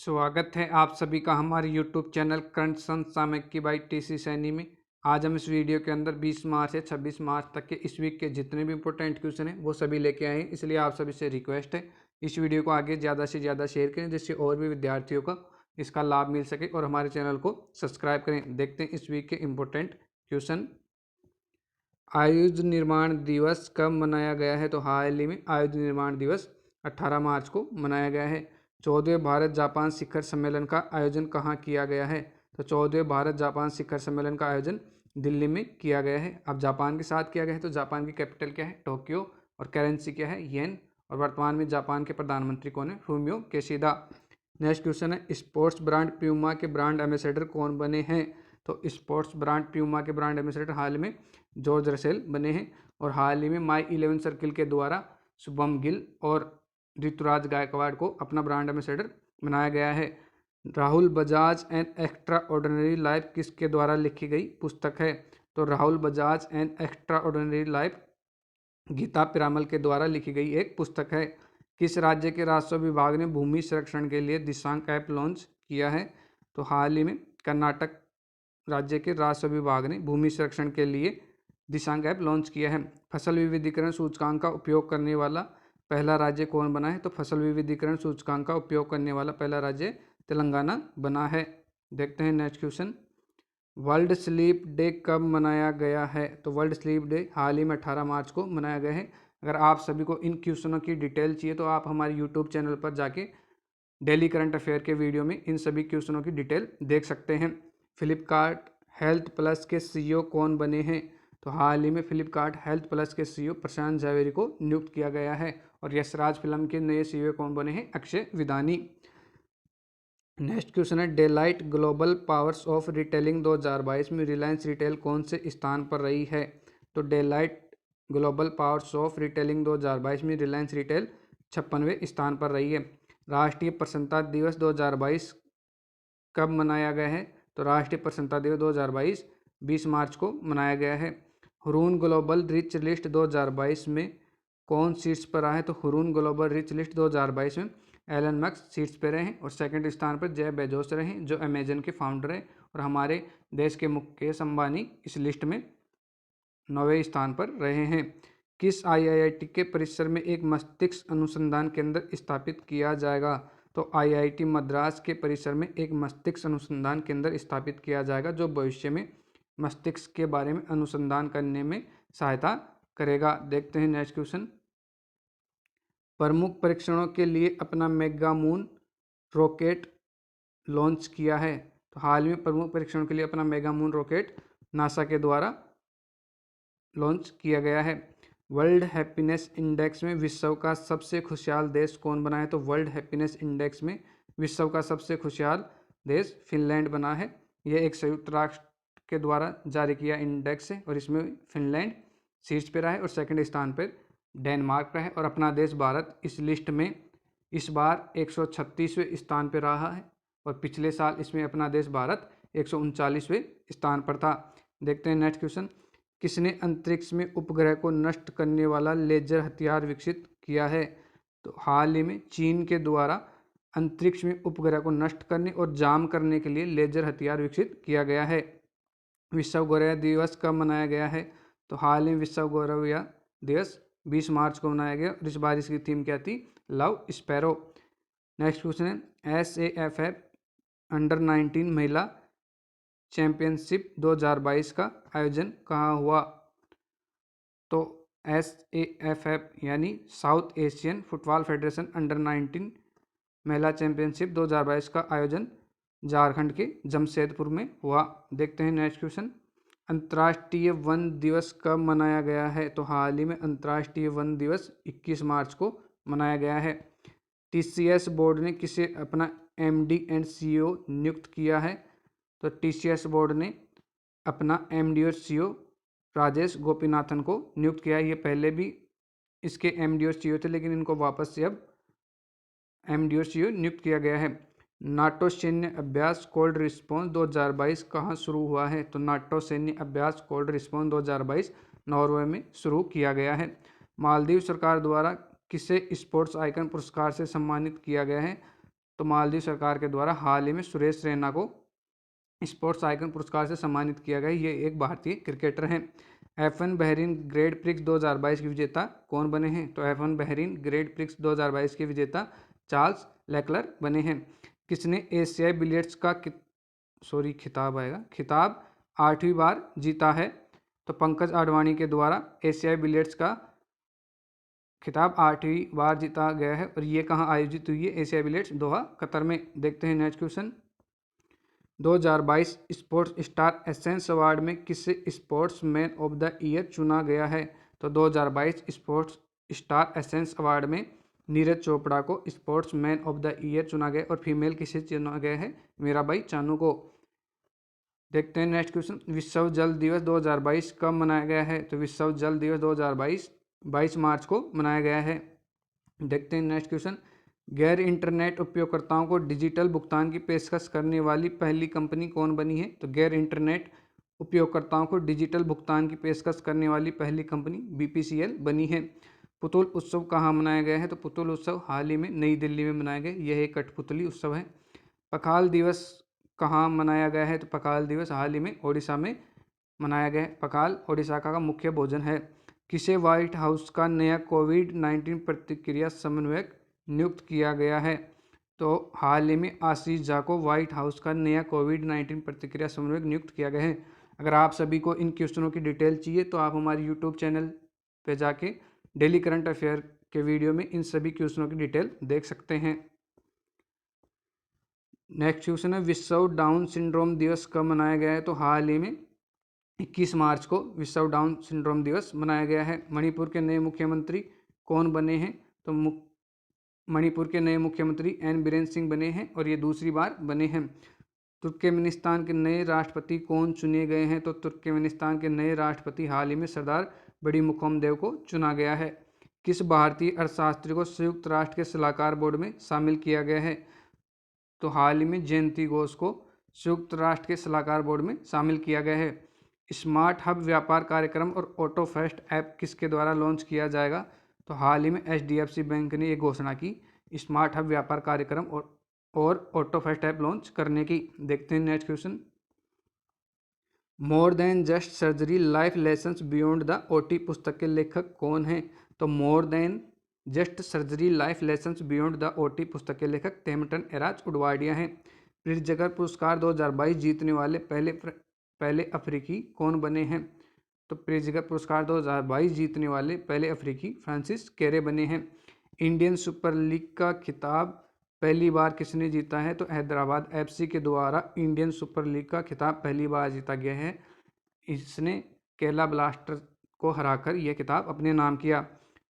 स्वागत है आप सभी का हमारे YouTube channel Current Samayiki by TC Saini में। आज हम इस वीडियो के अंदर 20 मार्च से 26 मार्च तक के इस वीक के जितने भी इंपॉर्टेंट क्वेश्चन हैं वो सभी लेके आए हैं। इसलिए आप सभी से रिक्वेस्ट है इस वीडियो को आगे ज़्यादा से ज़्यादा शेयर करें, जिससे और भी विद्यार्थियों को इसका लाभ मिल सके और हमारे चैनल को सब्सक्राइब करें। देखते हैं इस वीक के इम्पोर्टेंट क्वेश्चन। आयुध निर्माण दिवस कब मनाया गया है? तो हाल ही में आयुध निर्माण दिवस 18 मार्च को मनाया गया है। 14वें भारत जापान शिखर सम्मेलन का आयोजन कहाँ किया गया है? तो 14वें भारत जापान शिखर सम्मेलन का आयोजन दिल्ली में किया गया है। अब जापान के साथ किया गया है, तो जापान की कैपिटल क्या है? टोक्यो। और करेंसी क्या है? येन। और वर्तमान में जापान के प्रधानमंत्री कौन है? फूमियो केशिदा। नेक्स्ट क्वेश्चन है, स्पोर्ट्स ब्रांड प्यूमा के ब्रांड एम्बेसडर कौन बने हैं? तो स्पोर्ट्स ब्रांड प्यूमा के ब्रांड एम्बेसडर हाल में जॉर्ज रसेल बने हैं। और हाल ही में माई 11 सर्किल के द्वारा शुभम गिल और ऋतुराज गायकवाड़ को अपना ब्रांड एम्बेसडर बनाया गया है। Rahul Bajaj and extraordinary life किसके द्वारा लिखी गई पुस्तक है? तो Rahul Bajaj and extraordinary life Geeta Piramal के द्वारा लिखी गई एक पुस्तक है। किस राज्य के राजस्व विभाग ने भूमि संरक्षण के लिए दिशांक ऐप लॉन्च किया है? तो हाल ही में कर्नाटक राज्य के राजस्व विभाग ने भूमि संरक्षण के लिए दिशांक ऐप लॉन्च किया है। फसल विविधीकरण सूचकांक का उपयोग करने वाला पहला राज्य कौन बना है? तो फसल विविधीकरण सूचकांक का उपयोग करने वाला पहला राज्य तेलंगाना बना है। देखते हैं next question. World sleep day कब मनाया गया है? तो वर्ल्ड स्लीप डे हाल ही में 18 मार्च को मनाया गया है। अगर आप सभी को इन क्वेश्चनों की डिटेल चाहिए तो आप हमारे यूट्यूब चैनल पर जाके डेली करंट अफेयर के वीडियो में इन सभी क्वेश्चनों की डिटेल देख सकते हैं। फ्लिपकार्ट हेल्थ प्लस के सीईओ कौन बने हैं? तो हाल ही में फ्लिपकार्ट हेल्थ प्लस के सीईओ प्रशांत जावेरी को नियुक्त किया गया है। और यशराज फिल्म के नए सीईओ कौन बने हैं? अक्षय विदानी। नेक्स्ट क्वेश्चन है, Deloitte global powers of retailing 2022 में रिलायंस रिटेल कौन से स्थान पर रही है? तो Deloitte global powers of retailing 2022 में रिलायंस रिटेल 56वें स्थान पर रही है। राष्ट्रीय प्रसन्नता दिवस 2022 कब मनाया गया है? तो राष्ट्रीय प्रसन्नता दिवस 2022 20 मार्च को मनाया गया है। हुरून ग्लोबल रिच लिस्ट 2022 में कौन शीर्ष पर रहा है? तो हुरून ग्लोबल रिच लिस्ट 2022 में एलन मस्क शीर्ष पर रहे हैं और सेकंड स्थान पर जेफ बेजोस रहे हैं, जो अमेजन के फाउंडर हैं। और हमारे देश के मुकेश अंबानी इस लिस्ट में 9वें स्थान पर रहे हैं। किस आईआईटी के परिसर में एक मस्तिष्क अनुसंधान केंद्र स्थापित किया जाएगा? तो आईआईटी मद्रास के परिसर में एक मस्तिष्क अनुसंधान केंद्र स्थापित किया जाएगा, जो भविष्य में मस्तिष्क के बारे में अनुसंधान करने में सहायता करेगा। देखते हैं नेक्स्ट क्वेश्चन। प्रमुख परीक्षणों के लिए अपना मेगा मून रॉकेट लॉन्च किया है। तो हाल में प्रमुख परीक्षणों के लिए अपना मेगा मून रॉकेट नासा के द्वारा लॉन्च किया गया है। वर्ल्ड हैप्पीनेस इंडेक्स में विश्व का सबसे खुशहाल देश कौन बना है? तो वर्ल्ड हैप्पीनेस इंडेक्स में विश्व का सबसे खुशहाल देश फिनलैंड बना है। यह एक संयुक्त राष्ट्र के द्वारा जारी किया इंडेक्स है और इसमें फिनलैंड शीर्ष पर रहा है और सेकंड स्थान पर डेनमार्क रहा है। और अपना देश भारत इस लिस्ट में इस बार 136वें स्थान पर रहा है और पिछले साल इसमें अपना देश भारत 139वें स्थान पर था। देखते हैं नेक्स्ट क्वेश्चन। किसने अंतरिक्ष में उपग्रह को नष्ट करने वाला लेजर हथियार विकसित किया है? तो हाल ही में चीन के द्वारा अंतरिक्ष में उपग्रह को नष्ट करने और जाम करने के लिए लेजर हथियार विकसित किया गया है। विश्व गौरव दिवस कब मनाया गया है? तो हाल ही विश्व गौरव दिवस 20 मार्च को मनाया गया और इस बार इसकी थीम क्या थी? Love sparrow. नेक्स्ट क्वेश्चन है, SAFF अंडर 19 महिला चैंपियनशिप 2022 का आयोजन कहाँ हुआ? तो SAFF यानी south Asian football federation under 19 महिला चैंपियनशिप 2022 का आयोजन झारखंड के जमशेदपुर में हुआ। देखते हैं नेक्स्ट क्वेश्चन। अंतर्राष्ट्रीय वन दिवस कब मनाया गया है? तो हाल ही में अंतर्राष्ट्रीय वन दिवस 21 मार्च को मनाया गया है। TCS बोर्ड ने किसे अपना MD एंड CEO नियुक्त किया है? तो TCS बोर्ड ने अपना MD और CEO राजेश गोपीनाथन को नियुक्त किया। ये पहले भी इसके MD और CEO थे, लेकिन इनको वापस से अब MD और CEO नियुक्त किया गया है। नाटो सैन्य अभ्यास कोल्ड रिस्पॉन्स 2022 कहाँ शुरू हुआ है? तो नाटो सैन्य अभ्यास कोल्ड रिस्पॉन्स 2022 नॉर्वे में शुरू किया गया है। मालदीव सरकार द्वारा किसे स्पोर्ट्स आइकन पुरस्कार से सम्मानित किया गया है? तो मालदीव सरकार के द्वारा हाल ही में सुरेश रैना को स्पोर्ट्स आइकन पुरस्कार से सम्मानित किया गया। ये एक भारतीय क्रिकेटर हैं। F1 बहरीन ग्रेड प्रिक्स 2022 के विजेता कौन बने हैं? तो F1 बहरीन ग्रेड प्रिक्स 2022 के विजेता चार्ल्स लेक्लर बने हैं। किसने एशियाई बिलियर्ड्स का खिताब 8वीं बार जीता है? तो पंकज आडवाणी के द्वारा एशियाई बिलियर्ड्स का खिताब 8वीं बार जीता गया है। और ये कहाँ आयोजित हुई है? एशियाई बिलियर्ड्स दोहा, कतर में। देखते हैं next question. 2022 sports star essence award में किसे sports man of the year चुना गया है? तो 2022 स्पोर्ट्स स्टार एसेंस अवार्ड में नीरज चोपड़ा को sports man of the year चुना गया। और फीमेल किसे चुना गया है? मीराबाई चानू को। देखते हैं नेक्स्ट क्वेश्चन। विश्व जल दिवस 2022 कब मनाया गया है? तो विश्व जल दिवस 2022 22 मार्च को मनाया गया है। देखते हैं नेक्स्ट क्वेश्चन। गैर इंटरनेट उपयोगकर्ताओं को डिजिटल भुगतान की पेशकश करने वाली पहली कंपनी कौन बनी है? तो गैर इंटरनेट उपयोगकर्ताओं को डिजिटल भुगतान की पेशकश करने वाली पहली कंपनी BPCL बनी है। पुतुल उत्सव कहाँ मनाया गया है? तो पुतुल उत्सव हाल ही में नई दिल्ली में मनाया गया। यह एक कठपुतली उत्सव है। पखाल दिवस कहाँ मनाया गया है? तो पखाल दिवस हाल ही में ओडिशा में मनाया गया है। पखाल ओडिशा का मुख्य भोजन है। किसे व्हाइट हाउस का नया कोविड-19 प्रतिक्रिया समन्वयक नियुक्त किया गया है? तो हाल ही में आशीष झा को व्हाइट हाउस का नया कोविड-19 प्रतिक्रिया समन्वयक नियुक्त किया गया है। अगर आप सभी को इन क्वेश्चनों की डिटेल चाहिए तो आप हमारे यूट्यूब चैनल पे जाके डेली करंट अफेयर के वीडियो में इन सभी क्वेश्चनों की डिटेल देख सकते हैं। नेक्स्ट क्वेश्चन है, विश्व डाउन सिंड्रोम दिवस कब मनाया गया है? तो हाल ही में 21 मार्च को विश्व डाउन सिंड्रोम दिवस मनाया गया है। मणिपुर के नए मुख्यमंत्री कौन बने हैं? तो मणिपुर के नए मुख्यमंत्री N बीरेन सिंह बने हैं और ये दूसरी बार बने हैं। तुर्कमेनिस्तान के नए राष्ट्रपति कौन चुने गए हैं? तो तुर्कमेनिस्तान के नए राष्ट्रपति हाल ही में सरदार बड़ी मुकम्मदेव को चुना गया है। किस भारतीय अर्थशास्त्री को संयुक्त राष्ट्र के सलाहकार बोर्ड में शामिल किया गया है? तो हाल ही में जयंती घोष को संयुक्त राष्ट्र के सलाहकार बोर्ड में शामिल किया गया है। स्मार्ट हब व्यापार कार्यक्रम और ऑटो फेस्ट ऐप किसके द्वारा लॉन्च किया जाएगा? तो हाल ही में HDFC बैंक ने ये घोषणा की स्मार्ट हब व्यापार कार्यक्रम और ऑटो फेस्ट ऐप लॉन्च करने की। देखते हैं next question. More than just surgery life lessons beyond the OT पुस्तक के लेखक कौन हैं? तो more than just surgery life lessons beyond the OT पुस्तक के लेखक टेमटन एराज उडवाडिया हैं। प्रिट्जकर पुरस्कार 2022 जीतने वाले पहले अफ्रीकी कौन बने हैं? तो प्रिट्जकर पुरस्कार 2022 जीतने वाले पहले अफ्रीकी फ्रांसिस केरे बने हैं। इंडियन सुपर लीग का खिताब पहली बार किसने जीता है? तो हैदराबाद FC के द्वारा इंडियन सुपर लीग का खिताब पहली बार जीता गया है। इसने केरला ब्लास्टर्स को हराकर यह खिताब अपने नाम किया।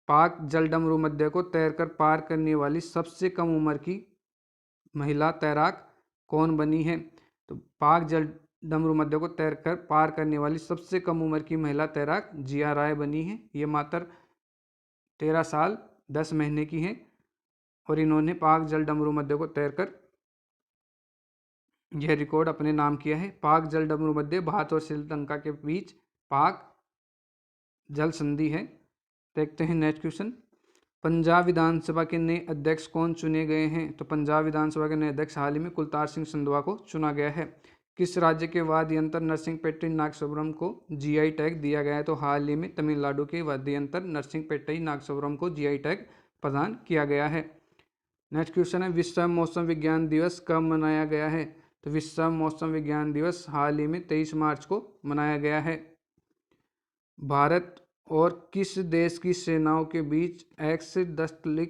पाक जलडमरू मध्य को तैरकर पार करने वाली सबसे कम उम्र की महिला तैराक कौन बनी है? तो पाक जलडमरू मध्य को तैरकर पार करने वाली सबसे कम उम्र की महिला तैराक जिया राय बनी है। ये मात्र 13 साल 10 महीने की हैं और इन्होंने पाक जलडमरू मध्य को तैरकर यह रिकॉर्ड अपने नाम किया है। पाक जलडमरू मध्य भारत और श्रीलंका के बीच पाक जल संधि है। देखते हैं नेक्स्ट क्वेश्चन। पंजाब विधानसभा के नए अध्यक्ष कौन चुने गए हैं? तो पंजाब विधानसभा के नए अध्यक्ष हाल ही में कुलतार सिंह संधवा को चुना गया है। किस राज्य के वाद्य यंत्र नरसिंहपेट्टी नागसवरम को GI टैग दिया गया है? तो हाल ही में तमिलनाडु के वाद्य यंत्र नरसिंहपेट्टी नागसवरम को GI टैग प्रदान किया गया है। नेक्स्ट क्वेश्चन है, विश्व मौसम विज्ञान दिवस कब मनाया गया है? तो विश्व मौसम विज्ञान दिवस हाल ही में 23 मार्च को मनाया गया है। भारत और किस देश की सेनाओं के बीच X-10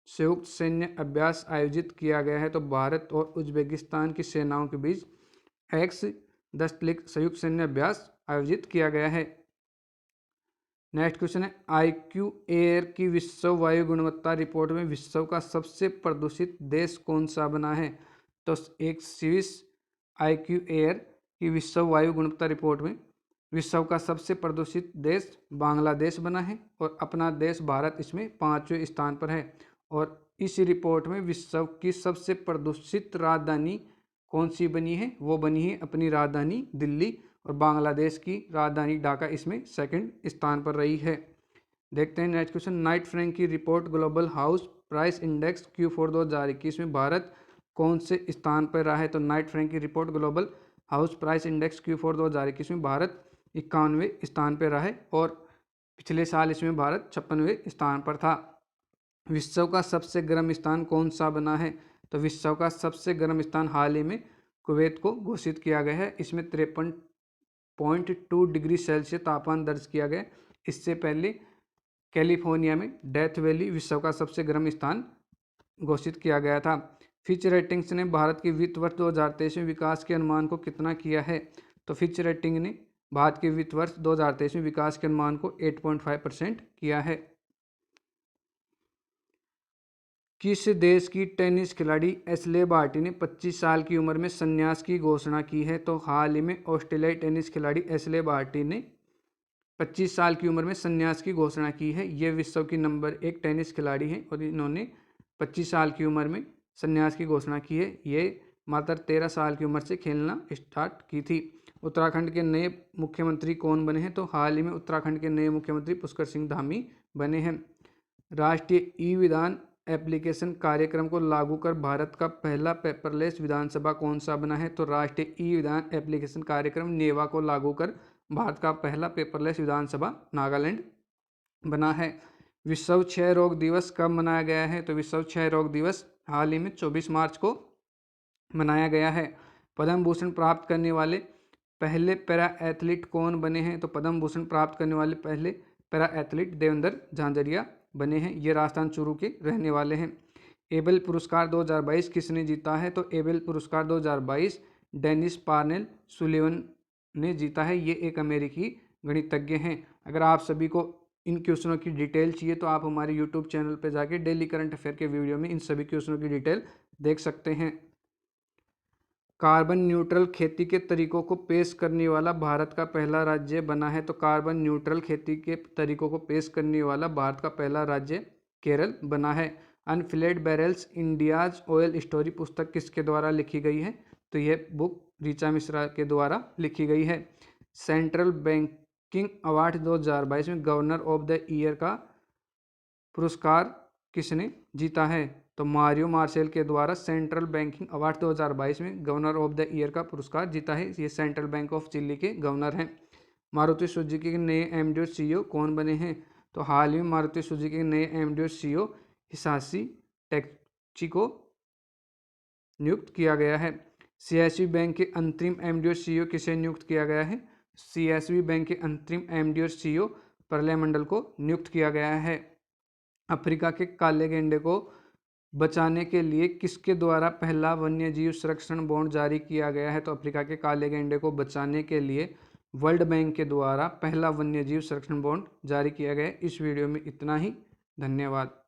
संयुक्त सैन्य अभ्यास आयोजित किया गया है? तो भारत और उज्बेकिस्तान की सेनाओं के बीच X-10 संयुक्त सैन्य अभ्यास आयोजित किया गया है। नेक्स्ट क्वेश्चन है, IQ एयर की विश्व वायु गुणवत्ता रिपोर्ट में विश्व का सबसे प्रदूषित देश कौन सा बना है? तो एक स्विस IQ एयर की विश्व वायु गुणवत्ता रिपोर्ट में विश्व का सबसे प्रदूषित देश बांग्लादेश बना है और अपना देश भारत इसमें 5वें स्थान पर है। और इस रिपोर्ट में विश्व की सबसे प्रदूषित राजधानी कौन सी बनी है? वो बनी है अपनी राजधानी दिल्ली और बांग्लादेश की राजधानी ढाका इसमें सेकंड स्थान पर रही है। देखते हैं नेक्स्ट क्वेश्चन। नाइट फ्रैंक की report global house price index Q4 2021 में भारत कौन से स्थान पर रहा है? तो Knight Frank report global house price index Q4 2021 में भारत 51वें स्थान पर रहा है और पिछले साल इसमें भारत 56वें स्थान पर था। विश्व का सबसे गर्म स्थान कौन सा बना है? तो विश्व का सबसे गर्म स्थान हाल ही में कुवैत को घोषित किया गया है। इसमें 53.2 डिग्री सेल्सियस तापमान दर्ज किया गया। इससे पहले कैलिफोर्निया में डेथ वैली विश्व का सबसे गर्म स्थान घोषित किया गया था। फिच रेटिंग्स ने भारत के वित्त वर्ष 2023 में विकास के अनुमान को कितना किया है? तो फिच रेटिंग ने भारत के वित्त वर्ष 2023 में विकास के अनुमान को 8.5% किया है। किस देश की टेनिस खिलाड़ी एशले बार्टी ने 25 साल की उम्र में संन्यास की घोषणा की है? तो हाल ही में ऑस्ट्रेलियाई टेनिस खिलाड़ी एशले बार्टी ने 25 साल की उम्र में संन्यास की घोषणा की है। ये विश्व की नंबर 1 टेनिस खिलाड़ी हैं और इन्होंने 25 साल की उम्र में संन्यास की घोषणा की है। ये मात्र 13 साल की उम्र से खेलना स्टार्ट की थी। उत्तराखंड के नए मुख्यमंत्री कौन बने हैं? तो हाल ही में उत्तराखंड के नए मुख्यमंत्री पुष्कर सिंह धामी बने हैं। राष्ट्रीय ई विधान एप्लीकेशन कार्यक्रम को लागू कर भारत का पहला पेपरलेस विधानसभा कौन सा बना है? तो राष्ट्रीय ई विधान एप्लीकेशन कार्यक्रम नेवा को लागू कर भारत का पहला पेपरलेस विधानसभा नागालैंड बना है। विश्व क्षय रोग दिवस कब मनाया गया है? तो विश्व क्षय रोग दिवस हाल ही में 24 मार्च को मनाया गया है। पद्म भूषण प्राप्त करने वाले पहले पैरा एथलीट कौन बने हैं? तो पद्म भूषण प्राप्त करने वाले पहले पैरा एथलीट देवेंद्र झांझरिया बने हैं। ये राजस्थान चूरू के रहने वाले हैं। एबेल पुरस्कार 2022 किसने जीता है? तो एबेल पुरस्कार 2022 डेनिस पार्नेल सुलिवन ने जीता है। ये एक अमेरिकी गणितज्ञ हैं। अगर आप सभी को इन क्वेश्चनों की डिटेल चाहिए तो आप हमारे यूट्यूब चैनल पर जाके डेली करंट अफेयर के वीडियो में इन सभी क्वेश्चनों की डिटेल देख सकते हैं। कार्बन न्यूट्रल खेती के तरीकों को पेश करने वाला भारत का पहला राज्य बना है। तो कार्बन न्यूट्रल खेती के तरीकों को पेश करने वाला भारत का पहला राज्य केरल बना है। Anfield barrels India's oil story पुस्तक किसके द्वारा लिखी गई है? तो यह बुक ऋचा मिश्रा के द्वारा लिखी गई है। सेंट्रल बैंकिंग अवार्ड 2022 में गवर्नर ऑफ द ईयर का पुरस्कार किसने जीता है? तो मारियो मार्सेल के द्वारा सेंट्रल बैंकिंग अवार्ड 2022 में गवर्नर ऑफ द ईयर का पुरस्कार जीता है। ये सेंट्रल बैंक ऑफ चिली के गवर्नर हैं। मारुति सुजुकी के नए एमडी और सीईओ कौन बने हैं? तो हाल ही में मारुति सुजुकी के नए एमडी और सीईओ हिसाशी टेक्ची को नियुक्त किया गया है। सीएसबी बैंक के अंतरिम एमडी और सीईओ किसे नियुक्त किया गया है? सीएसबी बैंक के अंतरिम एमडी और सीईओ प्रलय मंडल को नियुक्त किया गया है। अफ्रीका के काले गैंडे को बचाने के लिए किसके द्वारा पहला वन्यजीव संरक्षण बॉन्ड जारी किया गया है? तो अफ्रीका के काले गैंडे को बचाने के लिए वर्ल्ड बैंक के द्वारा पहला वन्यजीव संरक्षण बॉन्ड जारी किया गया है। इस वीडियो में इतना ही। धन्यवाद।